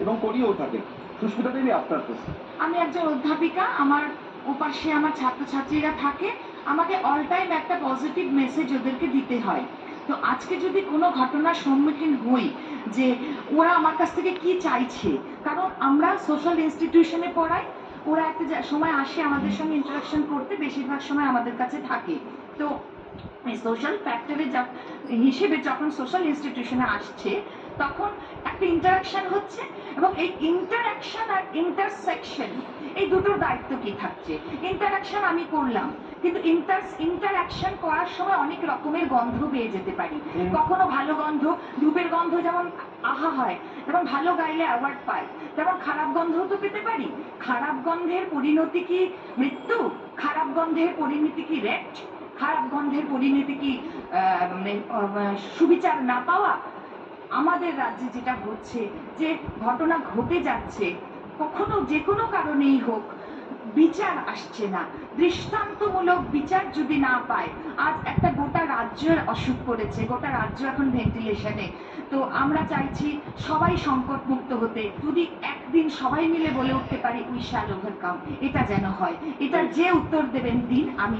এবং করিয়েও থাকেন। সুস্মিতা দেবী, আপনার প্রশ্ন। আমি একজন অধ্যাপিকা, আমার ওপাশে আমার ছাত্রছাত্রীরা থাকে, আমাকে অল টাইম একটা পজিটিভ মেসেজ ওদেরকে দিতে হয়। তো আজকে যদি কোনো ঘটনার সম্মুখীন হই যে ওরা আমার কাছ থেকে কি চাইছে, কারণ আমরা সোশ্যাল ইনস্টিটিউশনে পড়াই, ওরা একটা সময় আসে আমাদের সঙ্গে ইন্টারাকশন করতে, বেশিরভাগ সময় আমাদের কাছে থাকে। তো সোশ্যাল ফ্যাক্টরে হিসেবে যখন সোশ্যাল ইনস্টিটিউশনে আসছে, তখন একটা ইন্টারাকশন হচ্ছে, এবং এই ইন্টারাকশন আর ইন্টারসেকশন, এই দুটোর দায়িত্ব কি থাকছে। ইন্টারাকশন আমি করলাম, কিন্তু ইন্টারাকশন করার সময় অনেক রকমের গন্ধ পেয়ে যেতে পারি। কখনো ভালো গন্ধ, ধূপের গন্ধ যেমন আহা হয়, যেমন ভালো গাইলে অ্যাওয়ার্ড পায়, তেমন খারাপ গন্ধ তো পেতে পারি। খারাপ গন্ধের পরিণতি কি মৃত্যু? খারাপ গন্ধের পরিণতি কি রেট? খারাপ গন্ধের পরিণতি কি সুবিচার না পাওয়া? আমাদের রাজ্যে যেটা হচ্ছে, যে ঘটনা ঘটে যাচ্ছে, কখনো যে কোনো কারণেই হোক বিচার আসছে না। দৃষ্টান্তমূলক বিচার যদি না পায়, আজ একটা গোটা রাজ্যের অসুখ করেছে, গোটা রাজ্য এখন ভেন্টিলেশনে। তো আমরা চাইছি সবাই সংকট মুক্ত হতে, যদি একদিন সবাই মিলে বলে উঠতে পারি উই শ্যাল ওভারকাম, এটা যেন হয়। এটা যে উত্তর দেবেন দিন, আমি